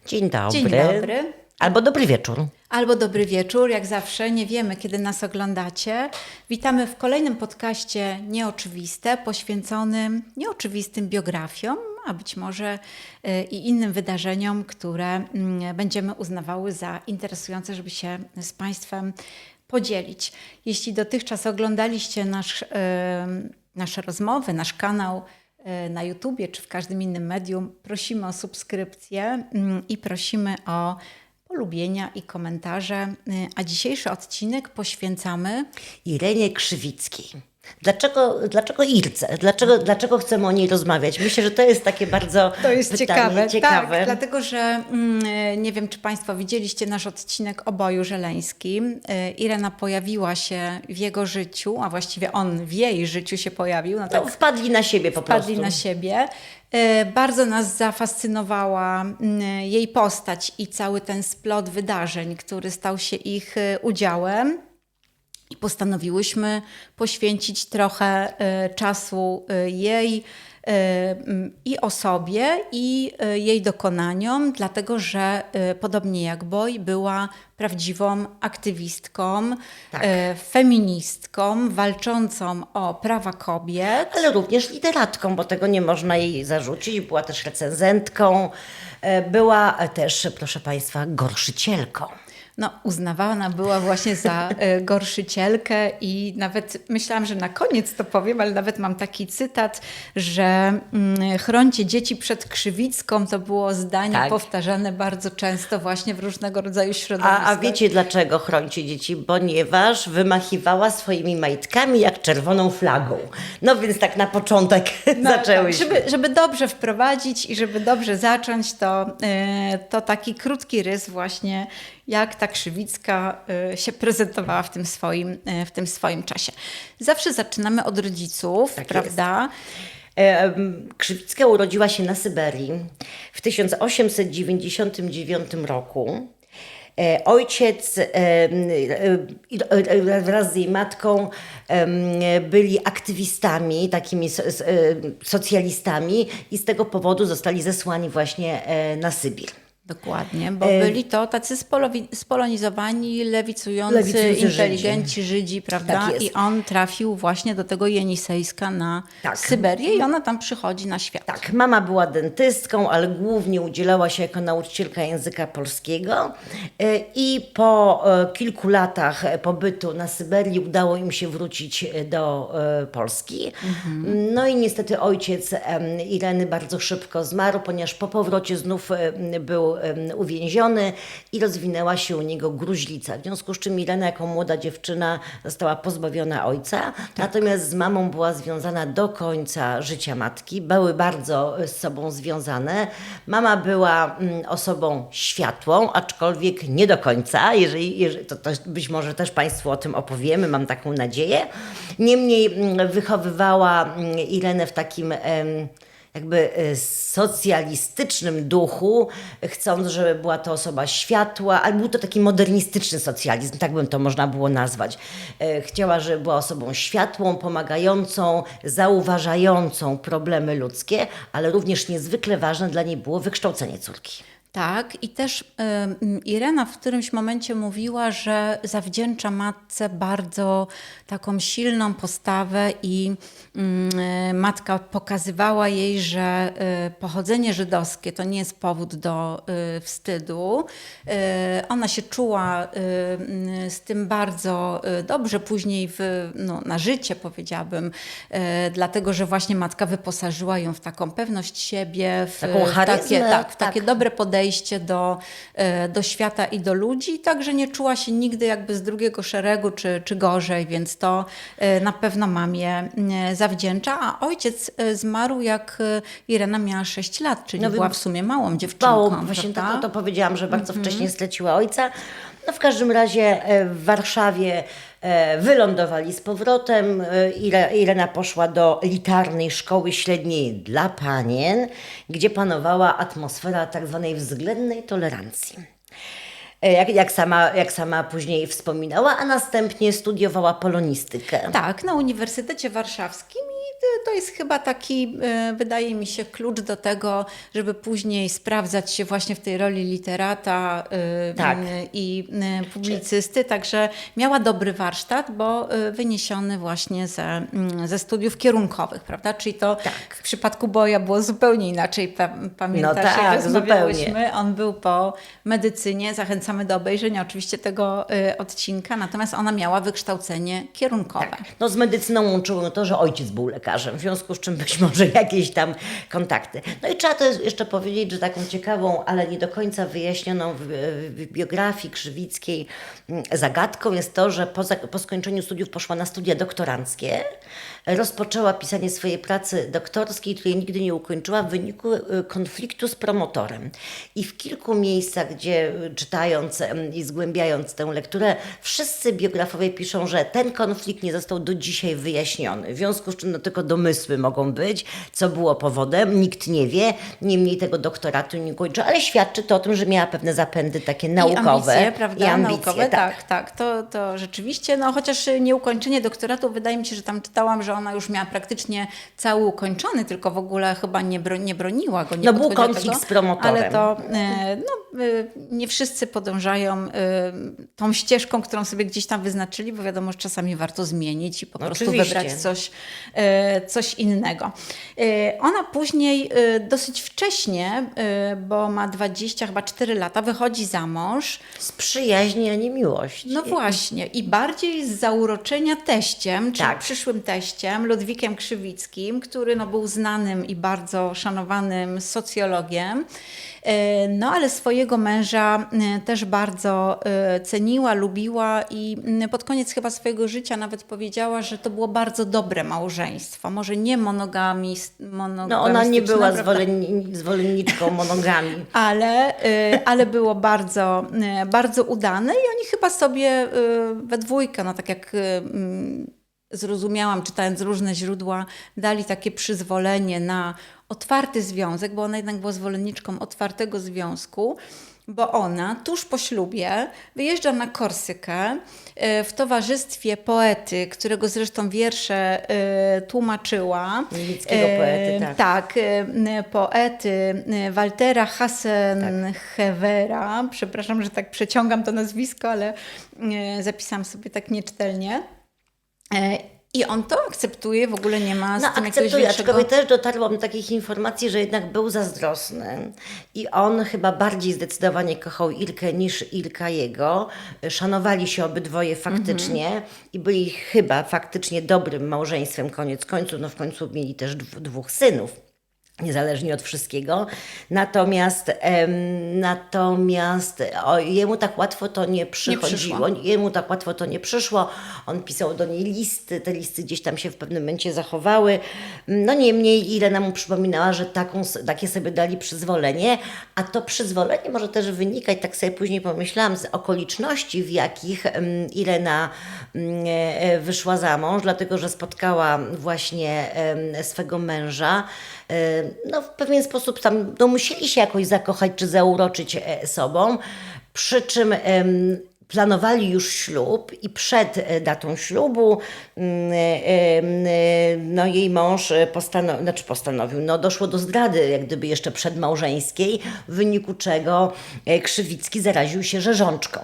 Dzień dobry. Dzień dobry. Albo dobry wieczór. Albo dobry wieczór, jak zawsze, nie wiemy, kiedy nas oglądacie. Witamy w kolejnym podcaście Nieoczywiste, poświęconym nieoczywistym biografiom, a być może i innym wydarzeniom, które będziemy uznawały za interesujące, żeby się z Państwem podzielić. Jeśli dotychczas oglądaliście nasze rozmowy, nasz kanał na YouTubie czy w każdym innym medium, prosimy o subskrypcję i prosimy o polubienia i komentarze, a dzisiejszy odcinek poświęcamy Irenie Krzywickiej. Dlaczego Irce? Dlaczego chcemy o niej rozmawiać? Myślę, że to jest takie bardzo pytanie ciekawe. Tak, dlatego że nie wiem, czy Państwo widzieliście nasz odcinek o Boju Żeleńskim. Irena pojawiła się w jego życiu, a właściwie on w jej życiu się pojawił. No tak, wpadli na siebie po prostu. Wpadli na siebie. Bardzo nas zafascynowała jej postać i cały ten splot wydarzeń, który stał się ich udziałem. I postanowiłyśmy poświęcić trochę czasu jej i osobie, i jej dokonaniom, dlatego że podobnie jak Boj była prawdziwą aktywistką, Tak. Feministką, walczącą o prawa kobiet. Ale również literatką, bo tego nie można jej zarzucić. Była też recenzentką, była też, proszę Państwa, gorszycielką. No, uznawana była właśnie za gorszycielkę i nawet myślałam, że na koniec to powiem, ale nawet mam taki cytat, że chrońcie dzieci przed krzywicką, to było zdanie Tak. powtarzane bardzo często właśnie w różnego rodzaju środowiskach. A wiecie dlaczego chrońcie dzieci? Ponieważ wymachiwała swoimi majtkami jak czerwoną flagą. No więc tak na początek zaczęłyśmy. Tak, żeby dobrze wprowadzić i żeby dobrze zacząć, to taki krótki rys właśnie, jak ta Krzywicka się prezentowała w tym swoim czasie. Zawsze zaczynamy od rodziców, Tak prawda? Krzywicka urodziła się na Syberii w 1899 roku. Ojciec wraz z jej matką byli aktywistami, takimi socjalistami i z tego powodu zostali zesłani właśnie na Sybir. Dokładnie, bo byli to tacy spolonizowani, lewicujący inteligenci Żydzi, prawda? Tak jest. I on trafił właśnie do tego Jenisejska na Tak. Syberię i ona tam przychodzi na świat. Tak, mama była dentystką, ale głównie udzielała się jako nauczycielka języka polskiego i po kilku latach pobytu na Syberii udało im się wrócić do Polski. No i niestety ojciec Ireny bardzo szybko zmarł, ponieważ po powrocie znów był uwięziony i rozwinęła się u niego gruźlica. W związku z czym Irena jako młoda dziewczyna została pozbawiona ojca, natomiast z mamą była związana do końca życia matki. Były bardzo z sobą związane. Mama była osobą światłą, aczkolwiek nie do końca. Jeżeli to być może też Państwu o tym opowiemy, mam taką nadzieję. Niemniej wychowywała Irenę w takim jakby socjalistycznym duchu, chcąc, żeby była to osoba światła, ale był to taki modernistyczny socjalizm, tak bym to można było nazwać. Chciała, żeby była osobą światłą, pomagającą, zauważającą problemy ludzkie, ale również niezwykle ważne dla niej było wykształcenie córki. Tak, i też Irena w którymś momencie mówiła, że zawdzięcza matce bardzo taką silną postawę i matka pokazywała jej, że pochodzenie żydowskie to nie jest powód do wstydu. Ona się czuła z tym bardzo dobrze później na życie, powiedziałabym, dlatego, że właśnie matka wyposażyła ją w taką pewność siebie, Taką charyzmę, w takie dobre podejście do świata i do ludzi, także nie czuła się nigdy jakby z drugiego szeregu czy gorzej, więc to na pewno mamie zawdzięcza. A ojciec zmarł, jak Irena miała 6 lat, czyli była w sumie małą dziewczynką. Właśnie prawda? to powiedziałam, że bardzo wcześnie straciła ojca. No w każdym razie w Warszawie wylądowali z powrotem. Irena poszła do elitarnej szkoły średniej dla panien, gdzie panowała atmosfera tak zwanej względnej tolerancji. Jak sama później wspominała, a następnie studiowała polonistykę. Tak, na Uniwersytecie Warszawskim i to jest chyba taki, wydaje mi się, klucz do tego, żeby później sprawdzać się właśnie w tej roli literata Tak. i publicysty. Także miała dobry warsztat, bo wyniesiony właśnie ze studiów kierunkowych, prawda? Czyli to Tak. w przypadku Boja było zupełnie inaczej. Pamiętasz, No tak, jak rozmawiałyśmy? zupełnie. On był po medycynie. Zachęcamy do obejrzenia oczywiście tego odcinka. Natomiast ona miała wykształcenie kierunkowe. No z medycyną łączyło to, że ojciec był lekarzem, w związku z czym być może jakieś tam kontakty. No i trzeba to jeszcze powiedzieć, że taką ciekawą, ale nie do końca wyjaśnioną w biografii Krzywickiej zagadką jest to, że po skończeniu studiów poszła na studia doktoranckie, rozpoczęła pisanie swojej pracy doktorskiej, której nigdy nie ukończyła w wyniku konfliktu z promotorem. I w kilku miejscach, gdzie czytając i zgłębiając tę lekturę, wszyscy biografowie piszą, że ten konflikt nie został do dzisiaj wyjaśniony. W związku z czym no, tylko domysły mogą być, co było powodem, nikt nie wie, niemniej tego doktoratu nie kończy, ale świadczy to o tym, że miała pewne zapędy takie naukowe. I ambicje, prawda? I ambicje, naukowe, tak. To rzeczywiście, no chociaż nieukończenie doktoratu, wydaje mi się, że tam czytałam, że ona już miała praktycznie cały ukończony, tylko w ogóle chyba nie broniła go. Nie No był podchodziła do konflikt tego, z promotorem. Ale to nie wszyscy podążają tą ścieżką, którą sobie gdzieś tam wyznaczyli, bo wiadomo, że czasami warto zmienić i po prostu Oczywiście. wybrać coś innego. Ona później dosyć wcześnie, bo ma 20, chyba 4 lata, wychodzi za mąż. Z przyjaźni, a nie miłości. No właśnie. I bardziej z zauroczenia teściem, czyli Tak. przyszłym teściem, Ludwikiem Krzywickim, który no, był znanym i bardzo szanowanym socjologiem. No ale swojego męża też bardzo ceniła, lubiła i pod koniec chyba swojego życia nawet powiedziała, że to było bardzo dobre małżeństwo. Może nie monogamistyczne. No ona nie była prawda? zwolenniczką monogami. Ale było bardzo, bardzo udane i oni chyba sobie we dwójkę, no tak jak zrozumiałam, czytając różne źródła, dali takie przyzwolenie na otwarty związek, bo ona jednak była zwolenniczką otwartego związku, bo ona tuż po ślubie wyjeżdża na Korsykę w towarzystwie poety, którego zresztą wiersze tłumaczyła. Niemieckiego poety, tak. Tak, poety Waltera Hassenhewera. Przepraszam, że tak przeciągam to nazwisko, ale zapisałam sobie tak nieczytelnie. I on to akceptuje, w ogóle nie ma z tym jakiegoś akceptuję, większego... aczkolwiek też dotarłam do takich informacji, że jednak był zazdrosny i on chyba bardziej zdecydowanie kochał Ilkę niż Ilka jego. Szanowali się obydwoje faktycznie i byli chyba faktycznie dobrym małżeństwem koniec końców. No w końcu mieli też dwóch synów. Niezależnie od wszystkiego. Natomiast jemu tak łatwo to nie przychodziło. Jemu tak łatwo to nie przyszło. On pisał do niej listy. Te listy gdzieś tam się w pewnym momencie zachowały. No niemniej Irena mu przypominała, że takie sobie dali przyzwolenie. A to przyzwolenie może też wynikać, tak sobie później pomyślałam, z okoliczności, w jakich Irena wyszła za mąż, dlatego że spotkała właśnie swego męża. No, w pewien sposób tam musieli się jakoś zakochać czy zauroczyć sobą, przy czym planowali już ślub i przed datą ślubu no jej mąż postanowił, no doszło do zdrady jak gdyby jeszcze przedmałżeńskiej, w wyniku czego Krzywicki zaraził się rzeżączką.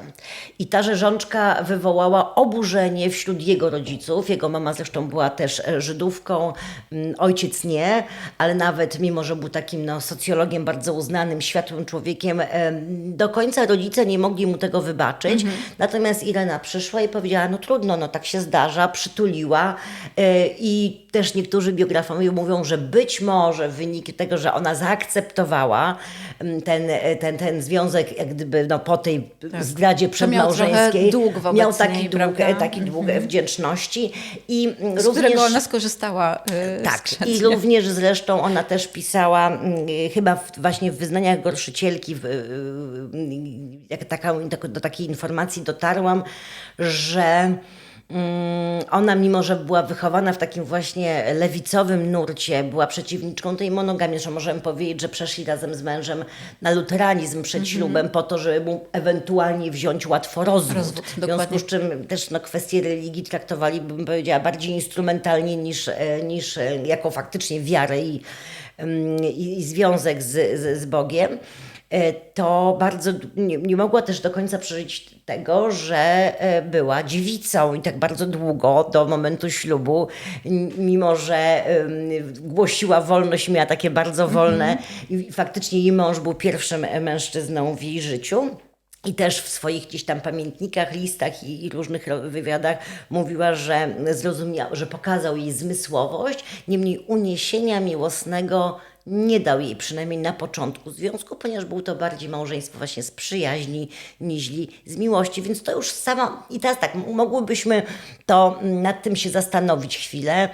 I ta rzeżączka wywołała oburzenie wśród jego rodziców. Jego mama zresztą była też Żydówką, ojciec nie, ale nawet mimo, że był takim socjologiem bardzo uznanym, światłym człowiekiem, do końca rodzice nie mogli mu tego wybaczyć. Natomiast Irena przyszła i powiedziała, no trudno, no tak się zdarza, przytuliła i też niektórzy biografowie mówią, że być może w wyniku tego, że ona zaakceptowała ten związek jak gdyby po tej zdradzie przedmałżeńskiej, miał taki dług wdzięczności i z którego ona skorzystała. Tak, i również zresztą ona też pisała chyba właśnie w Wyznaniach Gorszycielki, do takiej informacji dotarłam, że Ona, mimo że była wychowana w takim właśnie lewicowym nurcie, była przeciwniczką tej monogamii, zresztą możemy powiedzieć, że przeszli razem z mężem na luteranizm przed ślubem po to, żeby mu ewentualnie wziąć łatwo rozwód. W związku dokładnie. z czym też kwestie religii traktowali, bym powiedziała, bardziej instrumentalnie niż jako faktycznie wiarę i związek z Bogiem. To bardzo nie mogła też do końca przeżyć tego, że była dziewicą i tak bardzo długo do momentu ślubu, mimo że głosiła wolność, miała takie bardzo wolne i faktycznie jej mąż był pierwszym mężczyzną w jej życiu. I też w swoich gdzieś tam pamiętnikach, listach i różnych wywiadach mówiła, że zrozumiała, że pokazał jej zmysłowość, niemniej uniesienia miłosnego nie dał jej, przynajmniej na początku związku, ponieważ był to bardziej małżeństwo właśnie z przyjaźni, niźli z miłości, więc to już sama, i teraz tak, mogłybyśmy to nad tym się zastanowić chwilę.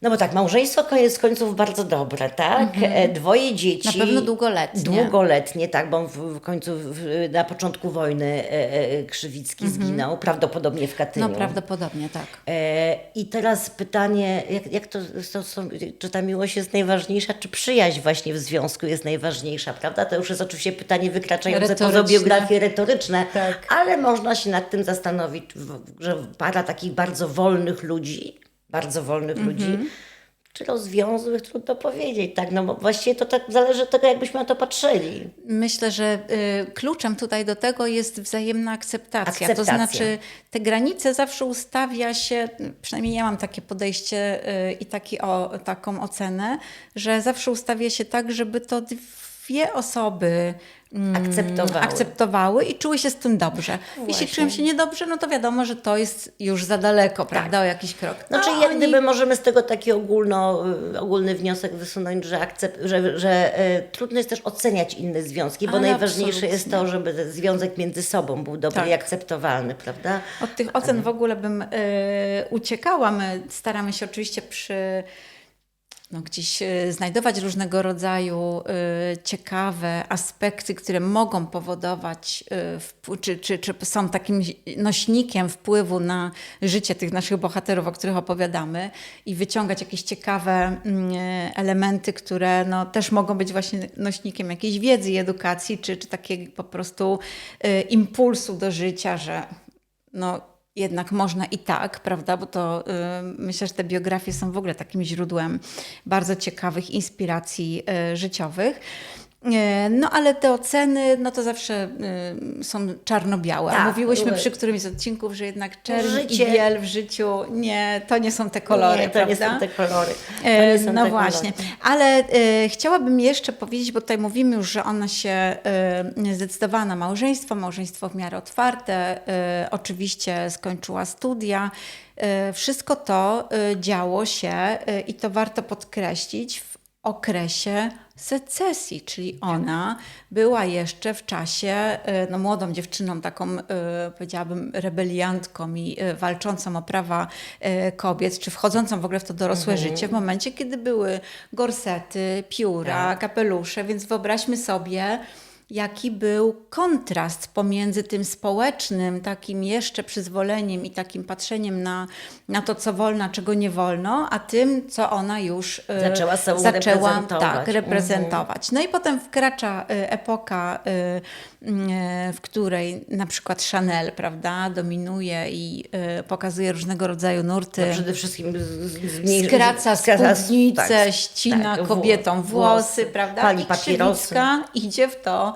No bo tak, małżeństwo koniec końców bardzo dobre, tak? Dwoje dzieci. Na pewno długoletnie. Długoletnie, tak, bo w końcu na początku wojny Krzywicki zginął, prawdopodobnie w Katyniu. No prawdopodobnie, tak. I teraz pytanie, czy ta miłość jest najważniejsza, czy przyjaźń właśnie w związku jest najważniejsza, prawda? To już jest oczywiście pytanie wykraczające poza biografię retoryczne, tak. ale można się nad tym zastanowić, że para takich bardzo wolnych ludzi, czy rozwiązłych, trudno powiedzieć, tak, no bo właściwie to tak zależy od tego, jakbyśmy na to patrzyli. Myślę, że kluczem tutaj do tego jest wzajemna akceptacja. To Akceptacja. znaczy te granice zawsze ustawia się, przynajmniej ja mam takie podejście i taką ocenę, że zawsze ustawia się tak, żeby to dwie osoby akceptowały i czuły się z tym dobrze. Jeśli czują się niedobrze, no to wiadomo, że to jest już za daleko, prawda, o jakiś krok. Znaczy jak gdyby możemy z tego taki ogólny wniosek wysunąć, że trudno jest też oceniać inne związki, bo najważniejsze jest to, żeby ten związek między sobą był dobry i akceptowalny, prawda? Od tych ocen w ogóle bym uciekała. My staramy się oczywiście gdzieś znajdować różnego rodzaju ciekawe aspekty, które mogą powodować, czy są takim nośnikiem wpływu na życie tych naszych bohaterów, o których opowiadamy, i wyciągać jakieś ciekawe elementy, które też mogą być właśnie nośnikiem jakiejś wiedzy i edukacji, czy takiego po prostu impulsu do życia, że jednak można i tak, prawda, bo to myślę, że te biografie są w ogóle takim źródłem bardzo ciekawych inspiracji życiowych. No ale te oceny, to zawsze są czarno-białe. Tak, mówiłyśmy przy którymś z odcinków, że jednak czerń i biel w życiu, to nie są te kolory, nie, to prawda? nie są te kolory. Właśnie. Ale chciałabym jeszcze powiedzieć, bo tutaj mówimy już, że ona się zdecydowała na małżeństwo w miarę otwarte, oczywiście skończyła studia. Wszystko to działo się i to warto podkreślić w okresie secesji, czyli ona była jeszcze w czasie młodą dziewczyną, taką powiedziałabym rebeliantką i walczącą o prawa kobiet, czy wchodzącą w ogóle w to dorosłe życie, w momencie, kiedy były gorsety, pióra, kapelusze, więc wyobraźmy sobie, jaki był kontrast pomiędzy tym społecznym, takim jeszcze przyzwoleniem i takim patrzeniem na to, co wolno, a czego nie wolno, a tym, co ona już zaczęła reprezentować. No i potem wkracza epoka, w której na przykład Chanel, prawda, dominuje i pokazuje różnego rodzaju nurty. Przede wszystkim skraca spódnicę, ścina kobietom włosy, prawda? Pali I papierosy. Krzywicka idzie w to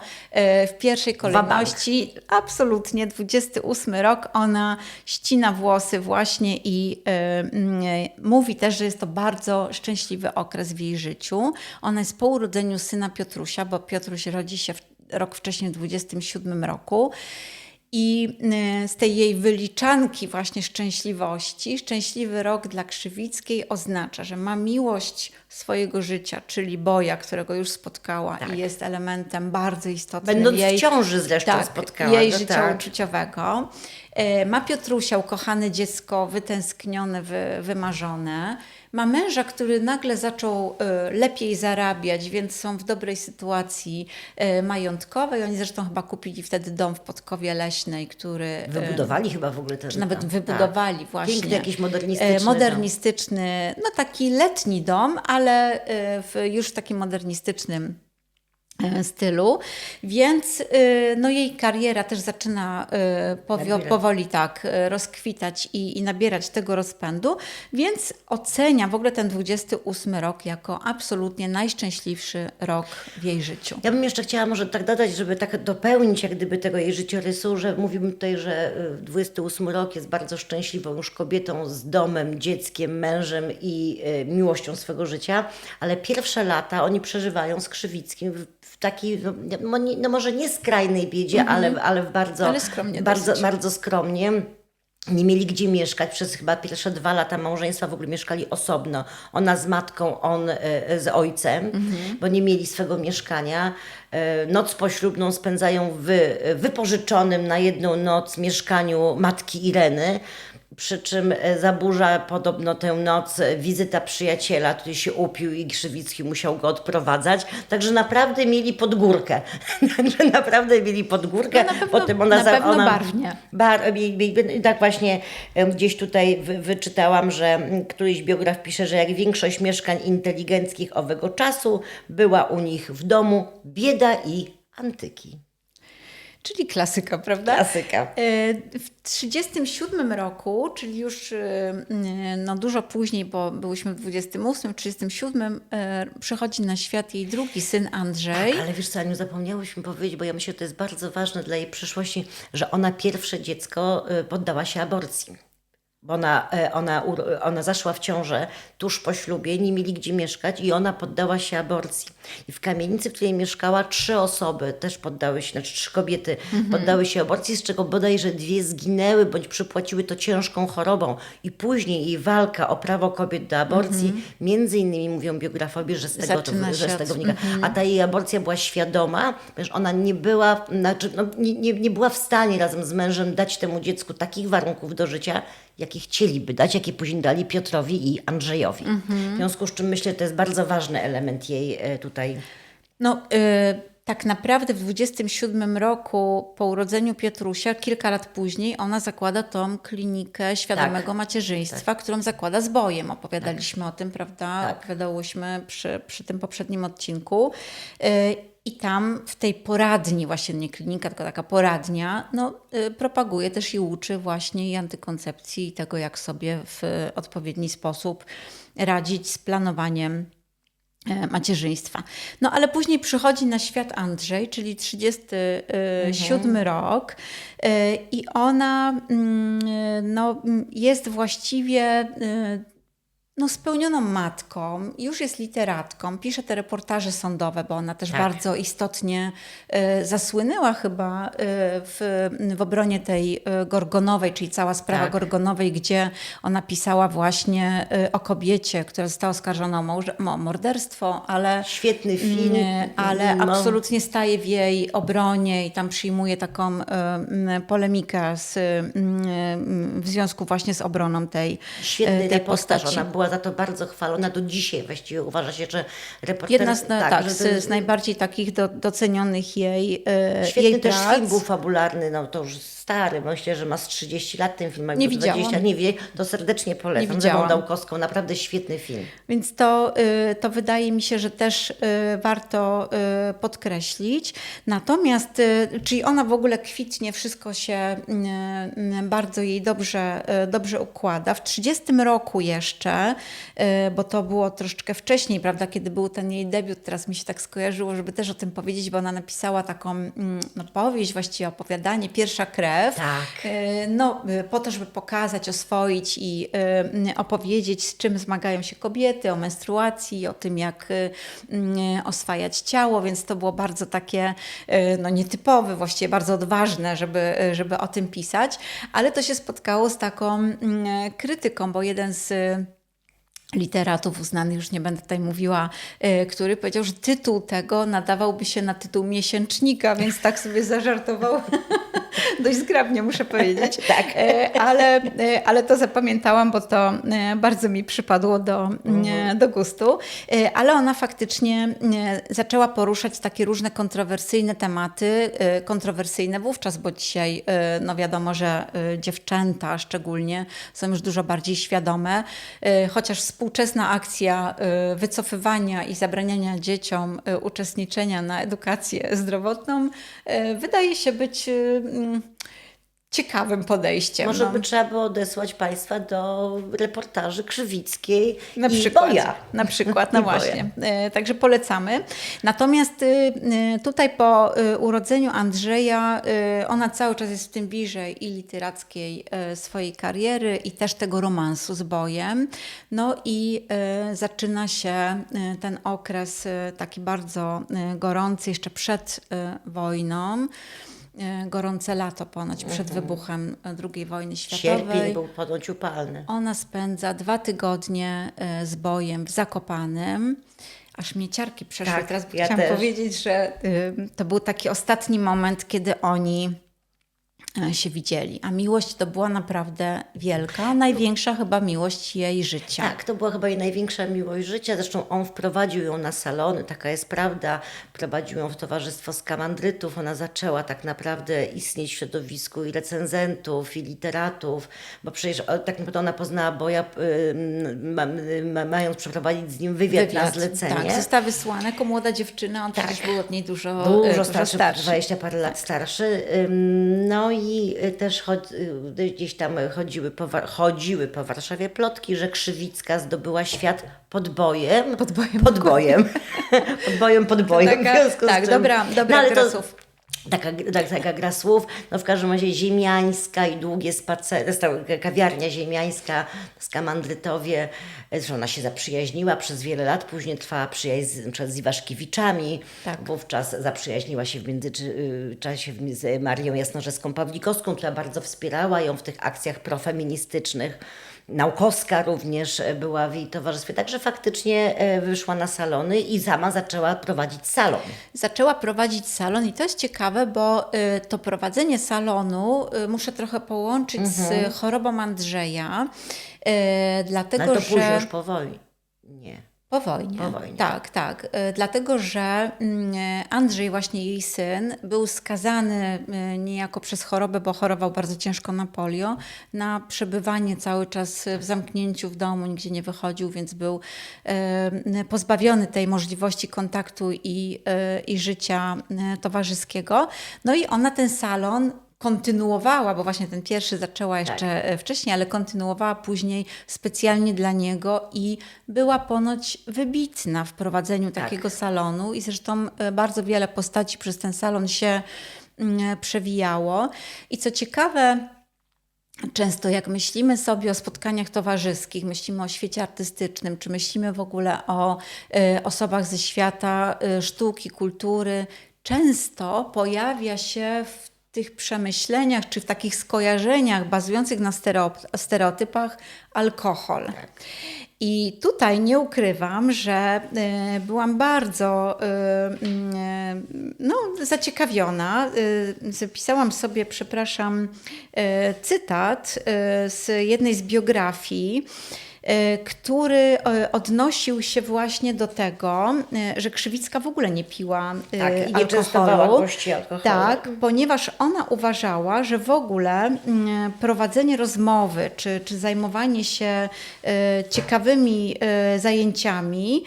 w pierwszej kolejności. Absolutnie, 28 rok, ona ścina włosy właśnie i mówi też, że jest to bardzo szczęśliwy okres w jej życiu. Ona jest po urodzeniu syna Piotrusia, bo Piotruś rodzi się rok wcześniej, w 27 roku. I z tej jej wyliczanki właśnie szczęśliwości, szczęśliwy rok dla Krzywickiej oznacza, że ma miłość swojego życia, czyli Boja, którego już spotkała i jest elementem bardzo istotnym. Będąc w ciąży zresztą spotkała. Jej życia uczuciowego. Ma Piotrusia, ukochane dziecko, wytęsknione, wymarzone. Ma męża, który nagle zaczął lepiej zarabiać, więc są w dobrej sytuacji majątkowej. Oni zresztą chyba kupili wtedy dom w Podkowie Leśnej, który... Wybudowali chyba w ogóle ten Czy nawet tam. wybudowali Tak. właśnie. Piękny, jakiś modernistyczny modernistyczny, no taki letni dom, ale już w takim modernistycznym stylu, więc no jej kariera też zaczyna powoli tak rozkwitać i nabierać tego rozpędu, więc ocenia w ogóle ten 28 rok jako absolutnie najszczęśliwszy rok w jej życiu. Ja bym jeszcze chciała może tak dodać, żeby tak dopełnić jak gdyby tego jej życiorysu, że mówimy tutaj, że 28 rok jest bardzo szczęśliwą już kobietą z domem, dzieckiem, mężem i miłością swego życia, ale pierwsze lata oni przeżywają z Krzywickim w takiej, no może nie skrajnej biedzie, ale w bardzo, Ale skromnie bardzo skromnie. Nie mieli gdzie mieszkać. Przez chyba pierwsze 2 lata małżeństwa w ogóle mieszkali osobno. Ona z matką, on z ojcem, bo nie mieli swego mieszkania. Noc poślubną spędzają w wypożyczonym na jedną noc mieszkaniu matki Ireny. Przy czym zaburza podobno tę noc wizyta przyjaciela, który się upił i Krzywicki musiał go odprowadzać. Także naprawdę mieli pod górkę. Także naprawdę mieli pod górkę. No Potem na pewno barwnie. Tak właśnie gdzieś tutaj wyczytałam, że któryś biograf pisze, że jak większość mieszkań inteligenckich owego czasu była u nich w domu bieda i antyki. Czyli klasyka, prawda? Klasyka. W 1937 roku, czyli już no, dużo później, bo byłyśmy w 28, w 1937, przychodzi na świat jej drugi syn Andrzej. Ale wiesz co, Aniu, zapomniałyśmy powiedzieć, bo ja myślę, że to jest bardzo ważne dla jej przyszłości, że ona pierwsze dziecko poddała się aborcji. Bo ona zaszła w ciążę tuż po ślubie, nie mieli gdzie mieszkać i ona poddała się aborcji. I w kamienicy, w której mieszkała, 3 osoby też poddały się, znaczy 3 kobiety poddały się aborcji, z czego bodajże 2 zginęły bądź przypłaciły to ciężką chorobą. I później jej walka o prawo kobiet do aborcji, między innymi mówią biografowie, że z tego wynika. A ta jej aborcja była świadoma, ponieważ ona nie była, nie była w stanie razem z mężem dać temu dziecku takich warunków do życia, jakie chcieliby dać, jakie później dali Piotrowi i Andrzejowi. W związku z czym myślę, że to jest bardzo ważny element jej tutaj. No, tak naprawdę w 27 roku po urodzeniu Piotrusia, kilka lat później, ona zakłada tą klinikę świadomego macierzyństwa, którą zakłada z Bojem. Opowiadaliśmy o tym, prawda? Opowiadałyśmy przy tym poprzednim odcinku. I tam w tej poradni, właśnie nie klinika, tylko taka poradnia, no, propaguje też i uczy właśnie i antykoncepcji i tego, jak sobie w odpowiedni sposób radzić z planowaniem macierzyństwa. No ale później przychodzi na świat Andrzej, czyli 37 rok i ona no, jest właściwie no, spełnioną matką, już jest literatką, pisze te reportaże sądowe, bo ona też bardzo istotnie zasłynęła chyba w obronie tej Gorgonowej, czyli cała sprawa Gorgonowej, gdzie ona pisała właśnie o kobiecie, która została oskarżona o morderstwo, ale... Świetny film. Ale absolutnie staje w jej obronie i tam przyjmuje taką polemikę w związku właśnie z obroną tej reportaż. postaci. Ona była za to bardzo chwalona. Do dzisiaj właściwie uważa się, że reporter... Jedna z najbardziej takich docenionych jej Świetny jej też prac. film był fabularny, no to już stary, myślę, że ma z 30 lat ten film, Nie 20, widziałam. nie wie, to serdecznie polecam. Z Ewą Dałkowską, naprawdę świetny film. Więc to wydaje mi się, że też warto podkreślić. Natomiast, czyli ona w ogóle kwitnie, wszystko się bardzo jej dobrze układa. W 30 roku jeszcze, bo to było troszeczkę wcześniej, prawda, kiedy był ten jej debiut, teraz mi się tak skojarzyło, żeby też o tym powiedzieć, bo ona napisała taką powieść, właściwie opowiadanie, Pierwsza krew. Tak. No, po to, żeby pokazać, oswoić i opowiedzieć, z czym zmagają się kobiety, o menstruacji, o tym, jak oswajać ciało, więc to było bardzo takie no, nietypowe, właściwie bardzo odważne, żeby o tym pisać, ale to się spotkało z taką krytyką, bo jeden z literatów uznanych, już nie będę tutaj mówiła, który powiedział, że tytuł tego nadawałby się na tytuł miesięcznika, więc tak sobie zażartował Dość zgrabnie muszę powiedzieć. Tak. Ale to zapamiętałam, bo to bardzo mi przypadło do gustu. Ale ona faktycznie zaczęła poruszać takie różne kontrowersyjne tematy, kontrowersyjne wówczas, bo dzisiaj no wiadomo, że dziewczęta szczególnie są już dużo bardziej świadome, chociaż współczesna akcja wycofywania i zabraniania dzieciom uczestniczenia na edukację zdrowotną wydaje się być ciekawym podejściem. Może by trzeba było odesłać Państwa do reportaży Krzywickiej Na i przykład, Boja. na przykład, no I Boja. właśnie. Także polecamy. Natomiast tutaj po urodzeniu Andrzeja ona cały czas jest w tym bliżej i literackiej swojej kariery i też tego romansu z Bojem. No i zaczyna się ten okres taki bardzo gorący jeszcze przed wojną. Gorące lato ponoć przed wybuchem II wojny światowej. Sierpień był ponoć upalny. Ona spędza 2 tygodnie z Bojem w Zakopanem. Aż mnie ciarki przeszły. Tak, Teraz ja chciałam też. powiedzieć, że to był taki ostatni moment, kiedy oni się widzieli. A miłość to była naprawdę wielka, największa chyba miłość jej życia. Tak, to była chyba jej największa miłość życia. Zresztą on wprowadził ją na salony, taka jest prawda. Wprowadził ją w towarzystwo skamandrytów. Ona zaczęła tak naprawdę istnieć w środowisku i recenzentów, i literatów, bo przecież tak naprawdę ona poznała Boja, mając przeprowadzić z nim wywiad na zlecenie. Tak, została wysłana jako młoda dziewczyna, on przecież był od niej dużo starszy, 20 parę lat starszy. No i też gdzieś tam chodziły po Warszawie plotki, że Krzywicka zdobyła świat pod bojem. Pod bojem. Pod bojem. Pod bojem. Tak, dobra gra słów. Taka gra słów, no w każdym razie ziemiańska i długie spacery, kawiarnia ziemiańska, skamandrytowie, zresztą ona się zaprzyjaźniła przez wiele lat, później trwała przyjaźń z Iwaszkiewiczami, wówczas zaprzyjaźniła się w międzyczasie z Marią Jasnorzewską-Pawlikowską, która bardzo wspierała ją w tych akcjach profeministycznych. Naukowska również była w jej towarzystwie, także faktycznie wyszła na salony i sama zaczęła prowadzić salon. Zaczęła prowadzić salon i to jest ciekawe, bo to prowadzenie salonu muszę trochę połączyć z chorobą Andrzeja, dlatego Ale to że... później już po wojnie. Nie. Po wojnie. Tak. Dlatego, że Andrzej, właśnie jej syn, był skazany niejako przez chorobę, bo chorował bardzo ciężko na polio, na przebywanie cały czas w zamknięciu w domu, nigdzie nie wychodził, więc był pozbawiony tej możliwości kontaktu i życia towarzyskiego. No i ona ten salon kontynuowała, bo właśnie ten pierwszy zaczęła jeszcze wcześniej, ale kontynuowała później specjalnie dla niego i była ponoć wybitna w prowadzeniu takiego salonu i zresztą bardzo wiele postaci przez ten salon się przewijało. I co ciekawe, często jak myślimy sobie o spotkaniach towarzyskich, myślimy o świecie artystycznym, czy myślimy w ogóle o osobach ze świata sztuki, kultury, często pojawia się w tych przemyśleniach, czy w takich skojarzeniach bazujących na stereotypach alkohol. I tutaj nie ukrywam, że byłam bardzo zaciekawiona. Zapisałam sobie, cytat z jednej z biografii, który odnosił się właśnie do tego, że Krzywicka w ogóle nie piła i nie częstowała gości alkoholu. Tak, ponieważ ona uważała, że w ogóle prowadzenie rozmowy czy zajmowanie się ciekawymi zajęciami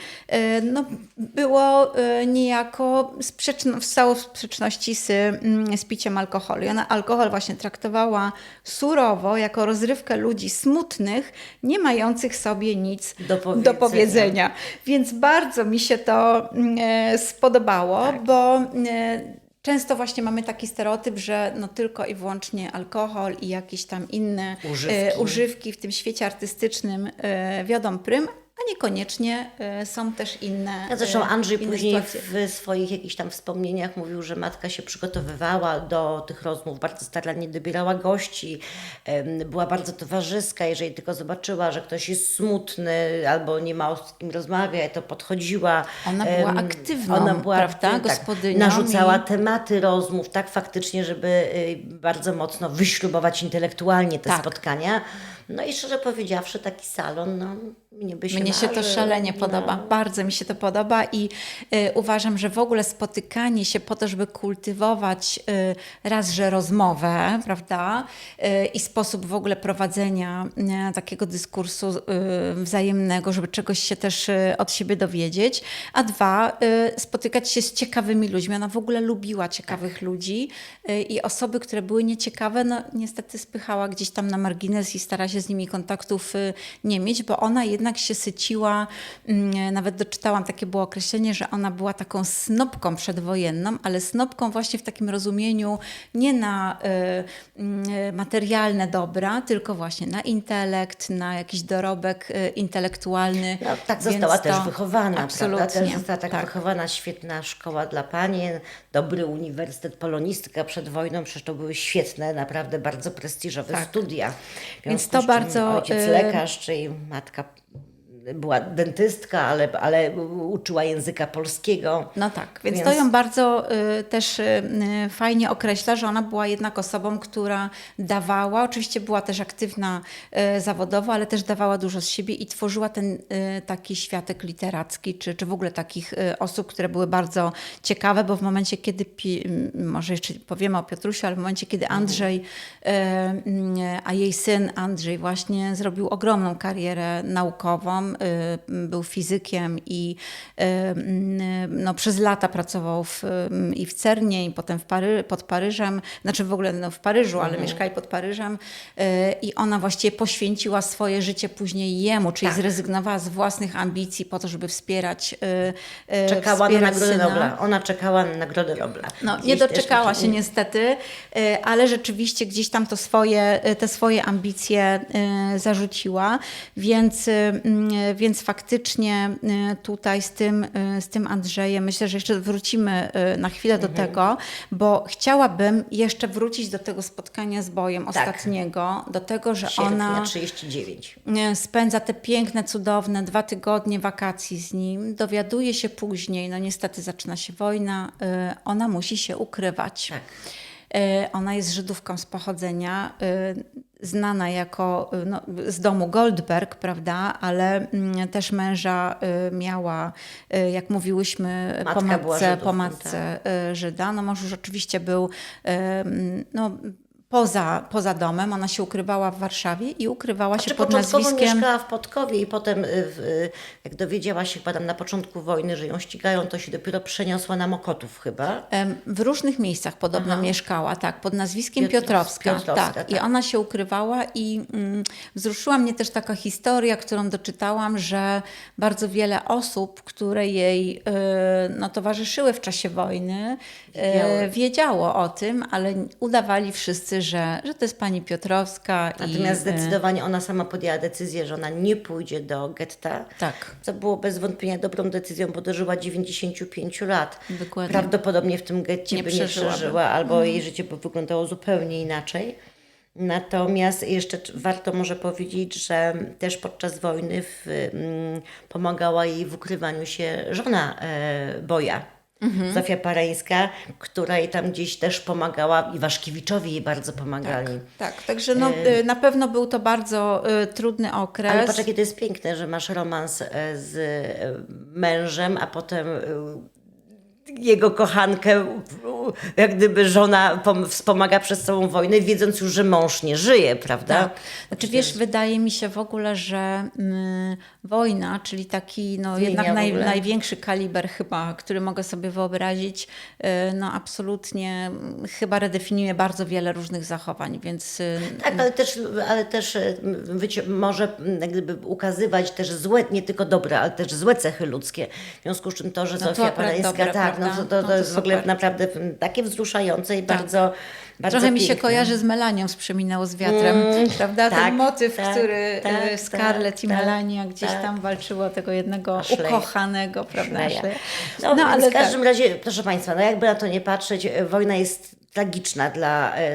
było niejako stało w sprzeczności z piciem alkoholu. I ona alkohol właśnie traktowała surowo jako rozrywkę ludzi smutnych, nie mających sobie nic do powiedzenia. Więc bardzo mi się to spodobało, bo często właśnie mamy taki stereotyp, że tylko i wyłącznie alkohol i jakieś tam inne używki w tym świecie artystycznym wiodą prym, a niekoniecznie są też inne Ja zresztą Andrzej inne później sytuacje. w swoich jakichś tam wspomnieniach mówił, że matka się przygotowywała do tych rozmów, bardzo starannie dobierała gości, była bardzo towarzyska, jeżeli tylko zobaczyła, że ktoś jest smutny albo nie ma z kim rozmawiać, to podchodziła. Ona była aktywną, Ona była prawda, tak, gospodynią narzucała i- tematy rozmów, tak faktycznie, żeby bardzo mocno wyśrubować intelektualnie te Tak. spotkania. No i szczerze powiedziawszy, taki salon, no mnie by się Mnie się to marzył. szalenie No. podoba, bardzo mi się to podoba i uważam, że w ogóle spotykanie się po to, żeby kultywować raz, że rozmowę, prawda, i sposób w ogóle prowadzenia takiego dyskursu wzajemnego, żeby czegoś się też od siebie dowiedzieć, a dwa, spotykać się z ciekawymi ludźmi. Ona w ogóle lubiła ciekawych ludzi i osoby, które były nieciekawe, no niestety spychała gdzieś tam na margines i stara się z nimi kontaktów nie mieć, bo ona jednak się syciła, nawet doczytałam, takie było określenie, że ona była taką snopką przedwojenną, ale snopką właśnie w takim rozumieniu nie na materialne dobra, tylko właśnie na intelekt, na jakiś dorobek intelektualny. No, tak Więc została to też wychowana, prawda? absolutnie, Też została tak wychowana, świetna szkoła dla panien, dobry uniwersytet, polonistyka przed wojną, przecież to były świetne, naprawdę bardzo prestiżowe Tak. studia. W Więc związku to z czym bardzo, ojciec lekarz, czyli matka była dentystka, ale uczyła języka polskiego. No tak, więc to ją bardzo też fajnie określa, że ona była jednak osobą, która dawała, oczywiście była też aktywna zawodowo, ale też dawała dużo z siebie i tworzyła ten taki światek literacki, czy w ogóle takich osób, które były bardzo ciekawe, bo w momencie, kiedy, może jeszcze powiemy o Piotrusiu, ale w momencie, kiedy Andrzej, a jej syn Andrzej właśnie zrobił ogromną karierę naukową, był fizykiem i no, przez lata pracował i w Cernie, i potem pod Paryżem, znaczy w ogóle no, w Paryżu, ale mieszkali pod Paryżem i ona właściwie poświęciła swoje życie później jemu, czyli zrezygnowała z własnych ambicji po to, żeby wspierać Czekała na wspierać Nagrodę syna. Nobla. Ona czekała na Nagrodę Nobla. No, Gdzieś nie też doczekała taki- się niestety, ale rzeczywiście gdzieś tam te swoje ambicje zarzuciła, więc faktycznie tutaj z tym Andrzejem, myślę, że jeszcze wrócimy na chwilę do tego, bo chciałabym jeszcze wrócić do tego spotkania z Bojem ostatniego, do tego, że Sierpnia ona 39. spędza te piękne, cudowne 2 tygodnie wakacji z nim, dowiaduje się później, no niestety zaczyna się wojna, ona musi się ukrywać. Tak. Ona jest Żydówką z pochodzenia, znana jako no, z domu Goldberg, prawda, ale też męża miała, jak mówiłyśmy, Matka była Żydówką, po matce Żyda. No mąż już oczywiście był no, poza domem. Ona się ukrywała w Warszawie i ukrywała się pod Początkowo nazwiskiem... mieszkała w Podkowie i potem, jak dowiedziała się chyba tam na początku wojny, że ją ścigają, to się dopiero przeniosła na Mokotów chyba. W różnych miejscach podobno mieszkała, tak, pod nazwiskiem Piotrowska. Piotrowska, Tak. tak. I ona się ukrywała i wzruszyła mnie też taka historia, którą doczytałam, że bardzo wiele osób, które jej no, towarzyszyły w czasie wojny, wiedziało o tym, ale udawali wszyscy, że to jest pani Piotrowska. Natomiast zdecydowanie ona sama podjęła decyzję, że ona nie pójdzie do getta. Tak. Co było bez wątpienia dobrą decyzją, bo dożyła 95 lat. Dokładnie. Prawdopodobnie w tym getcie Nie by nie przeżyłaby. przeżyła, albo jej życie by wyglądało zupełnie inaczej. Natomiast jeszcze warto może powiedzieć, że też podczas wojny pomagała jej w ukrywaniu się żona Boja. Zofia Parańska, która jej tam gdzieś też pomagała i Waszkiewiczowi jej bardzo pomagali. Tak, także no, na pewno był to bardzo trudny okres. Ale patrz, jakie to jest piękne, że masz romans z mężem, a potem jego kochankę, jak gdyby żona wspomaga przez całą wojnę, wiedząc już, że mąż nie żyje, prawda? Tak. Znaczy wiesz, wydaje mi się w ogóle, że wojna, czyli taki no, Zmienia jednak w ogóle. największy kaliber chyba, który mogę sobie wyobrazić, no absolutnie chyba redefiniuje bardzo wiele różnych zachowań, więc Tak, ale też może jak gdyby ukazywać też złe, nie tylko dobre, ale też złe cechy ludzkie. W związku z czym to, że No to Zofia akurat Parańska, dobre, tak, prawda? no, No to to jest w ogóle super. naprawdę takie wzruszające i bardzo, bardzo Trochę mi się piękne. kojarzy z Melanią z Przeminęło z wiatrem, prawda? tak, Ten motyw, tak, który tak, Scarlett i tak, Melania gdzieś tak. tam walczyło o tego jednego Ashleya. ukochanego, prawda? Ashleya. Ashleya. No, więc ale w każdym tak. razie, proszę Państwa, no jakby na to nie patrzeć, wojna jest tragiczna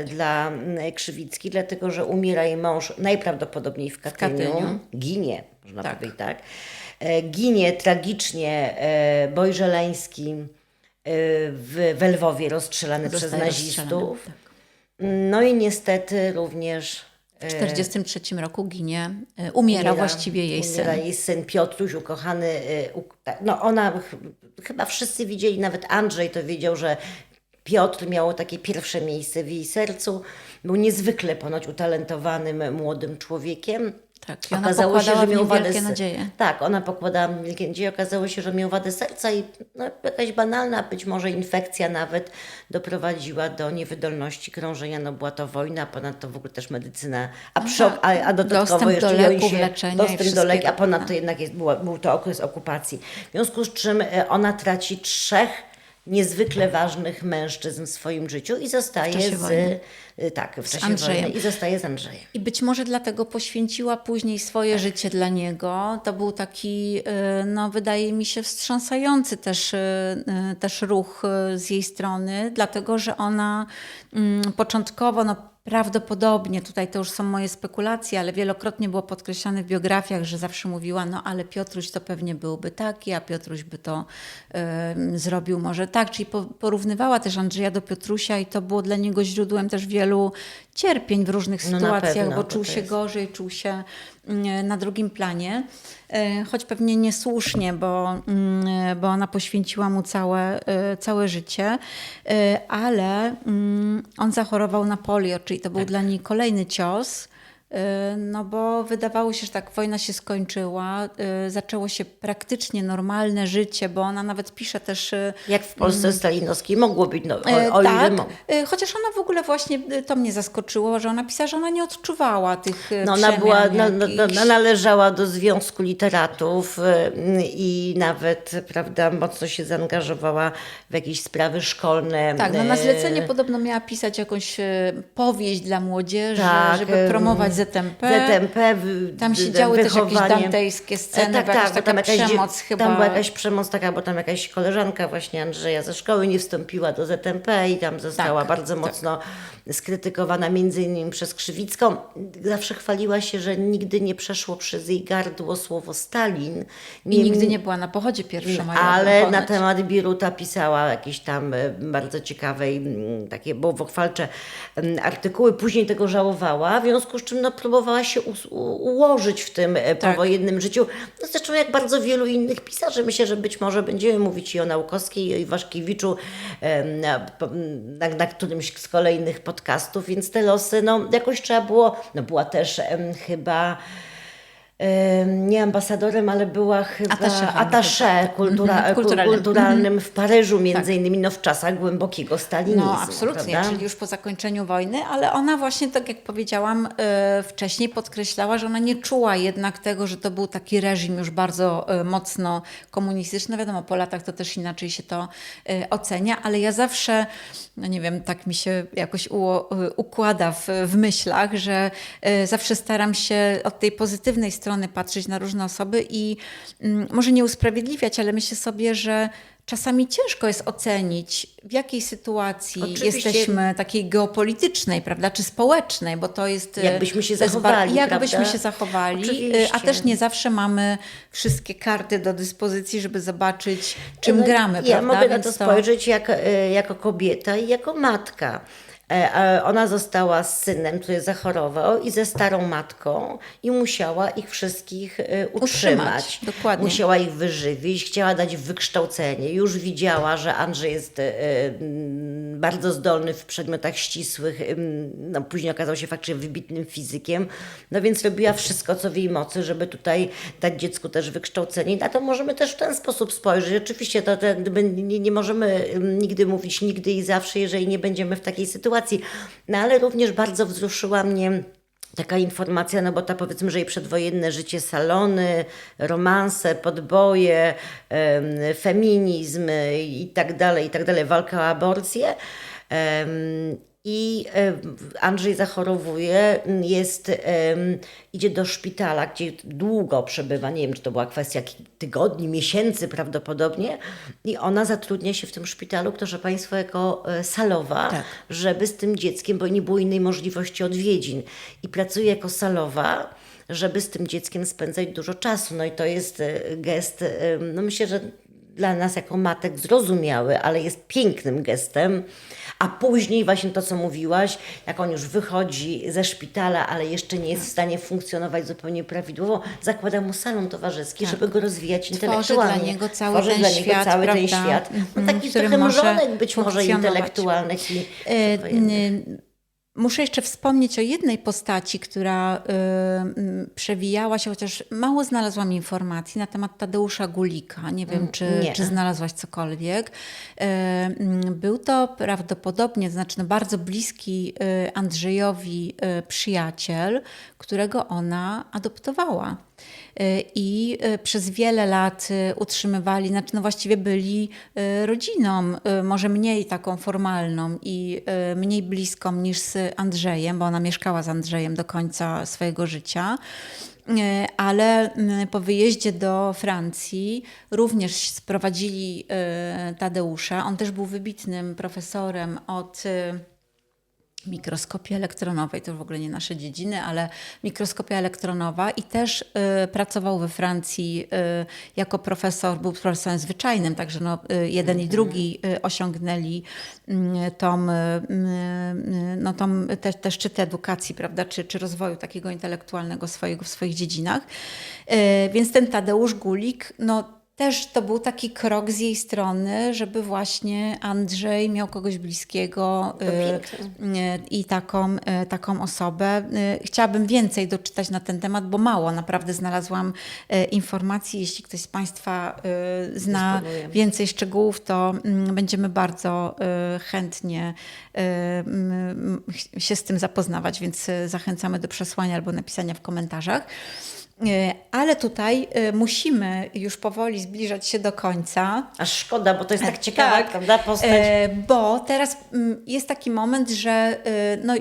dla Krzywickiej, dlatego że umiera jej mąż najprawdopodobniej w Katyniu. Katyniu. Ginie, można Tak. powiedzieć tak. Ginie tragicznie Boj Żeleński w Lwowie rozstrzelany przez Zostaje nazistów. rozstrzelany, tak. No i niestety również W 1943 roku umiera właściwie jej syn. Umiera jej syn Piotruś, ukochany. No ona, chyba wszyscy widzieli, nawet Andrzej to wiedział, że Piotr miał takie pierwsze miejsce w jej sercu. Był niezwykle ponoć utalentowanym młodym człowiekiem. Tak, i ona pokładała w nim wielkie nadzieje. Tak, ona pokładała w nim wielkie nadzieje. Okazało się, że miał wadę serca i jakaś banalna, być może infekcja nawet doprowadziła do niewydolności krążenia. No była to wojna, a ponadto w ogóle też medycyna, a dodatkowo Dostęp jeszcze do ją leków, się, leczenia i dostęp do wszystkiego, leków, a ponadto prawda? jednak był to okres okupacji. W związku z czym ona traci 3 niezwykle ważnych mężczyzn w swoim życiu i zostaje czasie wojny. w czasie Andrzejem. wojny i zostaje z Andrzejem. I być może dlatego poświęciła później swoje życie dla niego. To był taki, no wydaje mi się, wstrząsający też ruch z jej strony, dlatego że ona początkowo, no prawdopodobnie, tutaj to już są moje spekulacje, ale wielokrotnie było podkreślane w biografiach, że zawsze mówiła, no ale Piotruś to pewnie byłby taki, a Piotruś by to zrobił może tak. Czyli porównywała też Andrzeja do Piotrusia i to było dla niego źródłem też wielu cierpień w różnych No na sytuacjach, pewno, bo to czuł to się jest. gorzej, czuł się na drugim planie, choć pewnie niesłusznie, bo ona poświęciła mu całe życie, ale on zachorował na polio, czyli to był dla niej kolejny cios. No bo wydawało się, że tak wojna się skończyła, zaczęło się praktycznie normalne życie, bo ona nawet pisze też... Jak w Polsce stalinowskiej mogło być, no, o ile tak, mogło. chociaż ona w ogóle właśnie, to mnie zaskoczyło, że ona pisała, że ona nie odczuwała tych No, ona przemian jakichś. należała do Związku Literatów i nawet, prawda, mocno się zaangażowała w jakieś sprawy szkolne. Tak, no na zlecenie podobno miała pisać jakąś powieść dla młodzieży, Tak, żeby promować ZMP. ZMP, Tam się działy też jakieś wychowanie. dantejskie sceny, Tak, bo jakaś tak, bo taka tam jakaś, przemoc chyba. tam była jakaś przemoc taka, bo tam jakaś koleżanka właśnie Andrzeja ze szkoły nie wstąpiła do ZMP i tam została Tak, bardzo tak. mocno skrytykowana między innymi przez Krzywicką. Zawsze chwaliła się, że nigdy nie przeszło przez jej gardło słowo Stalin. I nigdy nie była na pochodzie pierwszomajowym. Ale ponoć. na temat Bieruta pisała jakieś tam bardzo ciekawe i takie bałwochwalcze artykuły. Później tego żałowała, w związku z czym no, próbowała się ułożyć w tym powojennym życiu. No, zresztą jak bardzo wielu innych pisarzy. Myślę, że być może będziemy mówić i o Naukowskiej, i o Iwaszkiewiczu na którymś z kolejnych podcastów, więc te losy no, jakoś trzeba było, no była też chyba nie ambasadorem, ale była chyba attaché kulturalnym w Paryżu, między innymi no, w czasach głębokiego stalinizmu. No absolutnie, prawda? czyli już po zakończeniu wojny, ale ona właśnie, tak jak powiedziałam wcześniej, podkreślała, że ona nie czuła jednak tego, że to był taki reżim już bardzo mocno komunistyczny. Wiadomo, po latach to też inaczej się to ocenia, ale ja zawsze, no nie wiem, tak mi się jakoś układa w myślach, że zawsze staram się od tej pozytywnej strony patrzeć na różne osoby i może nie usprawiedliwiać, ale myślę sobie, że czasami ciężko jest ocenić, w jakiej sytuacji jesteśmy takiej geopolitycznej, prawda, czy społecznej, bo to jest... Jakbyśmy się to jest zachowali, jakbyśmy prawda? się zachowali, Oczywiście. a też nie zawsze mamy wszystkie karty do dyspozycji, żeby zobaczyć, czym gramy, Ja prawda? mogę na Więc to spojrzeć jako kobieta i jako matka. Ona została z synem, który zachorował i ze starą matką i musiała ich wszystkich utrzymać. Dokładnie. Musiała ich wyżywić, chciała dać wykształcenie. Już widziała, że Andrzej jest bardzo zdolny w przedmiotach ścisłych. No, później okazał się faktycznie wybitnym fizykiem. No więc robiła wszystko, co w jej mocy, żeby tutaj dać dziecku też wykształcenie. Na to możemy też w ten sposób spojrzeć. Oczywiście nie możemy nigdy mówić nigdy i zawsze, jeżeli nie będziemy w takiej sytuacji. No ale również bardzo wzruszyła mnie taka informacja, no bo ta powiedzmy, że jej przedwojenne życie, salony, romanse, podboje, feminizm i tak dalej, walka o aborcję. I Andrzej zachorowuje, idzie do szpitala, gdzie długo przebywa, nie wiem, czy to była kwestia tygodni, miesięcy prawdopodobnie, i ona zatrudnia się w tym szpitalu, proszę Państwa, jako salowa, Tak. żeby z tym dzieckiem, bo nie było innej możliwości odwiedzin, i pracuje jako salowa, żeby z tym dzieckiem spędzać dużo czasu. No i to jest gest, no myślę, że dla nas jako matek zrozumiały, ale jest pięknym gestem. A później właśnie to, co mówiłaś, jak on już wychodzi ze szpitala, ale jeszcze nie jest w stanie funkcjonować zupełnie prawidłowo, zakłada mu salon towarzyski, żeby go rozwijać Tworzy intelektualnie. dla niego cały Tworzy ten dla niego świat, cały ten prawda? świat. No, taki w którym trochę może mrzonek być może funkcjonować. intelektualnych i Muszę jeszcze wspomnieć o jednej postaci, która przewijała się, chociaż mało znalazłam informacji na temat Tadeusza Gulika. Nie wiem, nie. czy znalazłaś cokolwiek. Był to prawdopodobnie, bardzo bliski Andrzejowi przyjaciel, którego ona adoptowała. I przez wiele lat utrzymywali, właściwie byli rodziną, może mniej taką formalną i mniej bliską niż z Andrzejem, bo ona mieszkała z Andrzejem do końca swojego życia. Ale po wyjeździe do Francji również sprowadzili Tadeusza. On też był wybitnym profesorem od mikroskopii elektronowej, to w ogóle nie nasze dziedziny, ale mikroskopia elektronowa, i też pracował we Francji jako profesor, był profesorem zwyczajnym, także jeden i drugi osiągnęli te szczyty edukacji, prawda, czy rozwoju takiego intelektualnego w swoich dziedzinach. Więc ten Tadeusz Gulik, też to był taki krok z jej strony, żeby właśnie Andrzej miał kogoś bliskiego i taką osobę. Chciałabym więcej doczytać na ten temat, bo mało naprawdę znalazłam informacji. Jeśli ktoś z Państwa zna więcej szczegółów, to będziemy bardzo chętnie się z tym zapoznawać, więc zachęcamy do przesłania albo napisania w komentarzach. Ale tutaj musimy już powoli zbliżać się do końca. Aż szkoda, bo to jest tak ciekawa, prawda, postać. Bo teraz jest taki moment, że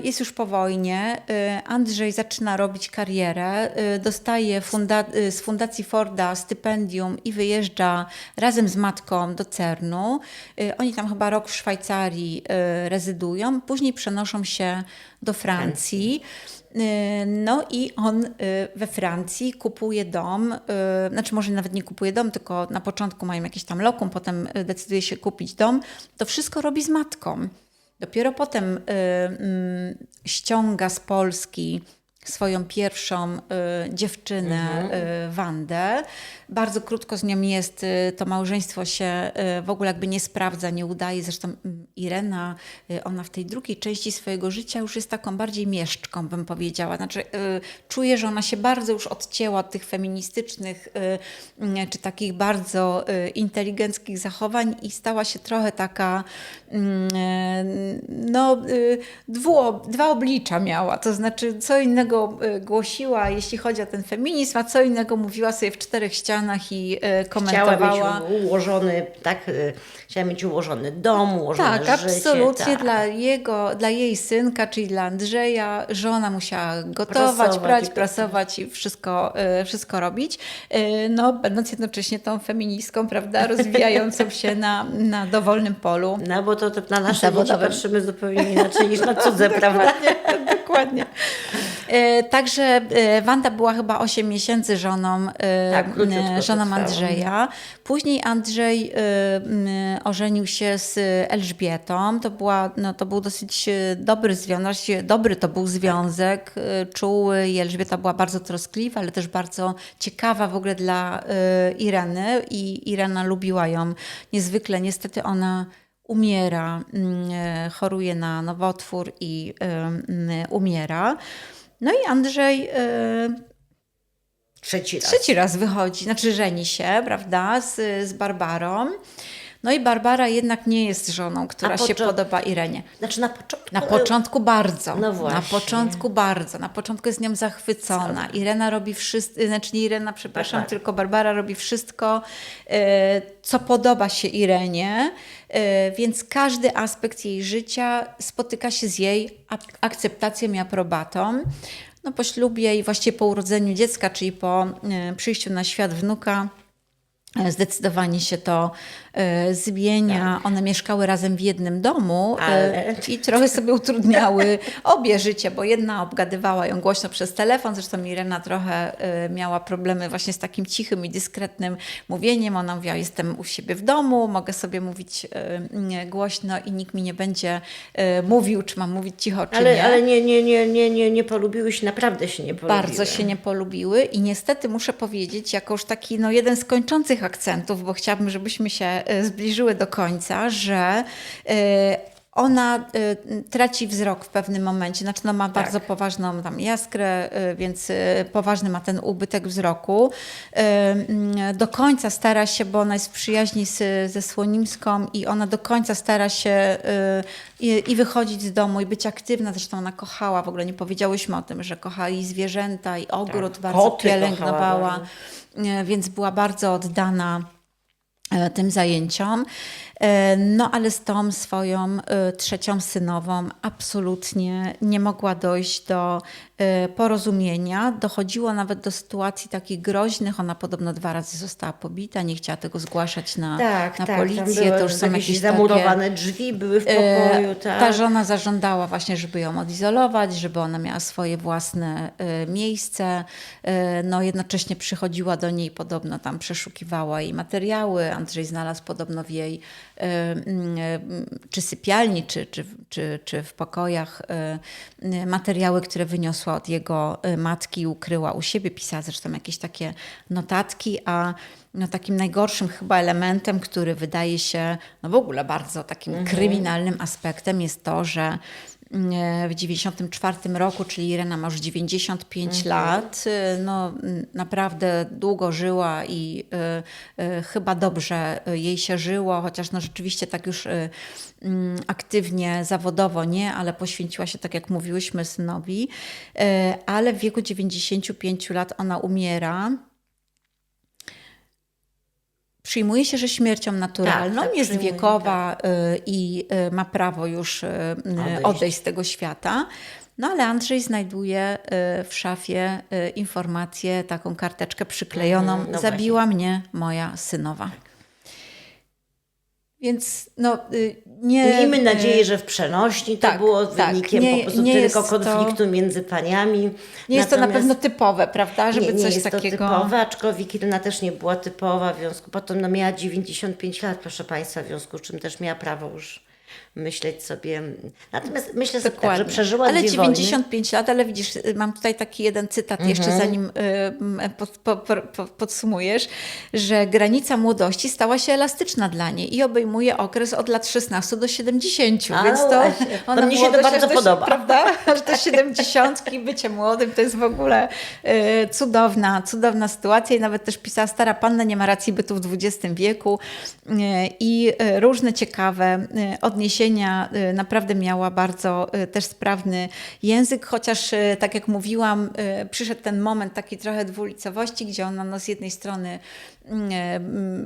jest już po wojnie. Andrzej zaczyna robić karierę, dostaje z Fundacji Forda stypendium i wyjeżdża razem z matką do CERN-u. Oni tam chyba rok w Szwajcarii rezydują, później przenoszą się do Francji. I on we Francji kupuje dom, może nawet nie kupuje dom, tylko na początku mają jakieś tam lokum, potem decyduje się kupić dom. To wszystko robi z matką. Dopiero potem ściąga z Polski swoją pierwszą dziewczynę, Wandę. Bardzo krótko z nią jest, to małżeństwo się w ogóle jakby nie sprawdza, nie udaje. Zresztą Irena, ona w tej drugiej części swojego życia już jest taką bardziej mieszczką, bym powiedziała. Czuje, że ona się bardzo już odcięła od tych feministycznych czy takich bardzo inteligenckich zachowań i stała się trochę taka dwa oblicza miała. To znaczy co innego głosiła, jeśli chodzi o ten feminizm, a co innego mówiła sobie w czterech ścianach i komentowała. Chciała mieć ułożony dom, ułożone życie. Absolutnie. Dla jej synka, czyli dla Andrzeja, żona musiała gotować, prać, prasować i wszystko robić. Będąc jednocześnie tą feministką, prawda, rozwijającą się na dowolnym polu. Bo to na nasze dzieci patrzymy zupełnie inaczej niż na cudze, prawda? Dokładnie. Także Wanda była chyba 8 miesięcy żoną Andrzeja. Później Andrzej ożenił się z Elżbietą. To był dosyć dobry związek. Dobry to był związek, czuły, i Elżbieta była bardzo troskliwa, ale też bardzo ciekawa w ogóle dla Ireny, i Irena lubiła ją niezwykle. Niestety ona umiera, choruje na nowotwór i umiera. I Andrzej trzeci raz wychodzi, żeni się, prawda, z Barbarą. No i Barbara jednak nie jest żoną, która się poczo- podoba Irenie. Znaczy na początku... Na początku bardzo. No właśnie. Na początku bardzo. Na początku jest nią zachwycona. Irena robi wszystko, znaczy nie Irena, przepraszam, Barbara. tylko Barbara robi wszystko, co podoba się Irenie, więc każdy aspekt jej życia spotyka się z jej akceptacją i aprobatą. No po ślubie i właściwie po urodzeniu dziecka, czyli po przyjściu na świat wnuka, zdecydowanie się to zmienia. Tak. One mieszkały razem w jednym domu Ale- i trochę sobie utrudniały obie życie, bo jedna obgadywała ją głośno przez telefon, zresztą Irena trochę miała problemy właśnie z takim cichym i dyskretnym mówieniem. Ona mówiła, jestem u siebie w domu, mogę sobie mówić głośno i nikt mi nie będzie mówił, czy mam mówić cicho, czy nie. Ale nie polubiły się, naprawdę się nie polubiły. Bardzo się nie polubiły i niestety muszę powiedzieć, jako już taki jeden z kończących akcentów, bo chciałabym, żebyśmy się zbliżyły do końca, że ona traci wzrok w pewnym momencie, znaczy no ma bardzo poważną tam jaskrę, więc poważny ma ten ubytek wzroku. Do końca stara się, bo ona jest w przyjaźni ze Słonimską i ona do końca stara się i wychodzić z domu i być aktywna. Zresztą ona kochała, w ogóle nie powiedziałyśmy o tym, że kocha i zwierzęta, i ogród, bardzo koty pielęgnowała, kochała więc była bardzo oddana tym zajęciom. No ale z tą swoją trzecią synową absolutnie nie mogła dojść do porozumienia. Dochodziło nawet do sytuacji takich groźnych. Ona podobno 2 razy została pobita, nie chciała tego zgłaszać na policję. Tam To już są jakieś zamurowane drzwi były w pokoju. Ta żona zażądała właśnie, żeby ją odizolować, żeby ona miała swoje własne miejsce. No jednocześnie przychodziła do niej, podobno tam przeszukiwała jej materiały. Andrzej znalazł podobno w jej czy sypialni, czy w pokojach materiały, które wyniosła od jego matki i ukryła u siebie. Pisała zresztą jakieś takie notatki, a no, takim najgorszym chyba elementem, który wydaje się no, w ogóle bardzo takim kryminalnym aspektem, jest to, że w 94 roku, czyli Irena ma już 95 lat, no naprawdę długo żyła i chyba dobrze jej się żyło, chociaż no rzeczywiście tak już aktywnie, zawodowo nie, ale poświęciła się, tak jak mówiłyśmy, synowi, ale w wieku 95 lat ona umiera. Przyjmuje się, że śmiercią naturalną, tak, jest przyjmuje, wiekowa i ma prawo już odejść z tego świata. No ale Andrzej znajduje w szafie informację, taką karteczkę przyklejoną. no Zabiła mnie moja synowa. Więc no nie... Miejmy nadzieję, że w przenośni to tak, było tak. wynikiem po prostu nie tylko jest to- konfliktu między paniami. Nie jest to na Natomiast- pewno typowe, prawda? Żeby nie coś jest takiego... to typowe, aczkolwiek Irena też nie była typowa, w związku potem no, miała 95 lat, proszę Państwa, w związku z czym też miała prawo już myśleć sobie. Natomiast myślę sobie tak, że przeżyła ale 2 lat, ale widzisz, mam tutaj taki jeden cytat jeszcze, zanim podsumujesz, że granica młodości stała się elastyczna dla niej i obejmuje okres od lat 16 do 70, A, więc to właśnie. To mnie się to młodość bardzo aż do, podoba. prawda? Aż do 70 bycie młodym to jest w ogóle cudowna sytuacja i nawet też pisała stara panna nie ma racji bytu w XX wieku i różne ciekawe odniesienia. Naprawdę miała bardzo też sprawny język, chociaż tak jak mówiłam, przyszedł ten moment takiej trochę dwulicowości, gdzie ona no, z jednej strony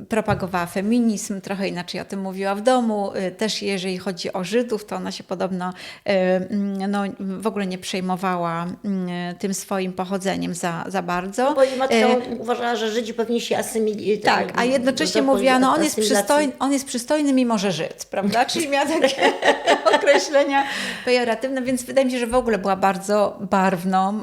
propagowała feminizm, trochę inaczej o tym mówiła w domu. Też jeżeli chodzi o Żydów, to ona się podobno no, w ogóle nie przejmowała tym swoim pochodzeniem za bardzo. Bo jej matka uważała, że Żydzi powinni się asymilować. Tak, a jednocześnie mówiła, no on jest przystojny mimo, że Żyd, prawda? Czyli miała takie określenia pejoratywne, więc wydaje mi się, że w ogóle była bardzo barwną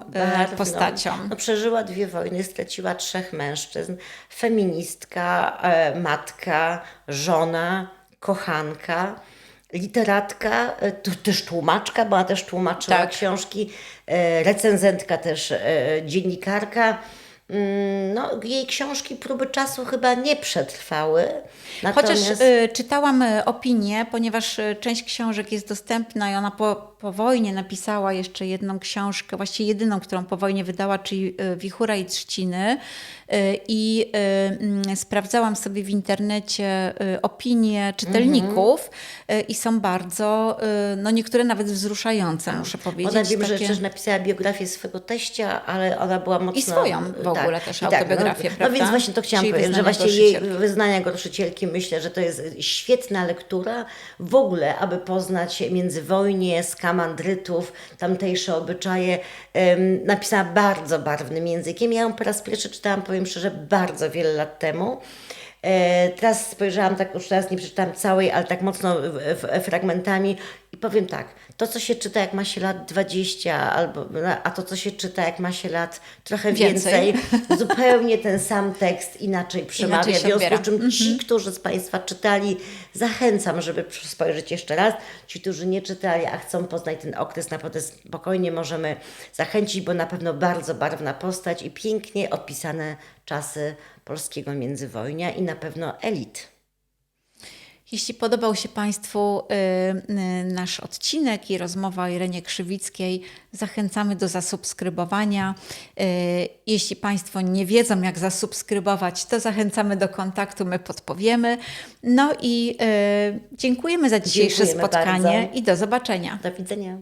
postacią. No, przeżyła 2 wojny, straciła 3 mężczyzn. Feministka, matka, żona, kochanka, literatka, też tłumaczka, bo ona też tłumaczyła książki, recenzentka też, dziennikarka. No, jej książki próby czasu chyba nie przetrwały. Chociaż czytałam opinię, ponieważ część książek jest dostępna i ona po wojnie napisała jeszcze jedną książkę, właściwie jedyną, którą po wojnie wydała, czyli Wichura i Trzciny. I sprawdzałam sobie w internecie opinie czytelników i są bardzo, no niektóre nawet wzruszające, muszę powiedzieć. Ona wiem, że też napisała biografię swojego teścia, ale ona była mocno... I swoją w ogóle też autobiografię, no, prawda? No więc właśnie to chciałam Czyli powiedzieć, że Wyznania właśnie jej gorszycielki. Wyznania gorszycielki, myślę, że to jest świetna lektura w ogóle, aby poznać międzywojnie, skamandrytów, tamtejsze obyczaje. Napisała bardzo barwnym językiem. Ja ją po raz pierwszy czytałam, powiem szczerze, bardzo wiele lat temu. Teraz spojrzałam, tak już teraz nie przeczytałam całej, ale tak mocno fragmentami i powiem tak, to co się czyta jak ma się lat 20, a to co się czyta jak ma się lat trochę więcej, zupełnie ten sam tekst inaczej przemawia, Inaczej się w związku odbiera. z czym ci, którzy z Państwa czytali, zachęcam, żeby spojrzeć jeszcze raz, ci, którzy nie czytali, a chcą poznać ten okres, naprawdę spokojnie możemy zachęcić, bo na pewno bardzo barwna postać i pięknie opisane czasy polskiego międzywojnia i na pewno elit. Jeśli podobał się Państwu nasz odcinek i rozmowa o Irenie Krzywickiej, zachęcamy do zasubskrybowania. Jeśli Państwo nie wiedzą, jak zasubskrybować, to zachęcamy do kontaktu, my podpowiemy. No i dziękujemy za dzisiejsze Dziękujemy spotkanie bardzo. i do zobaczenia. Do widzenia.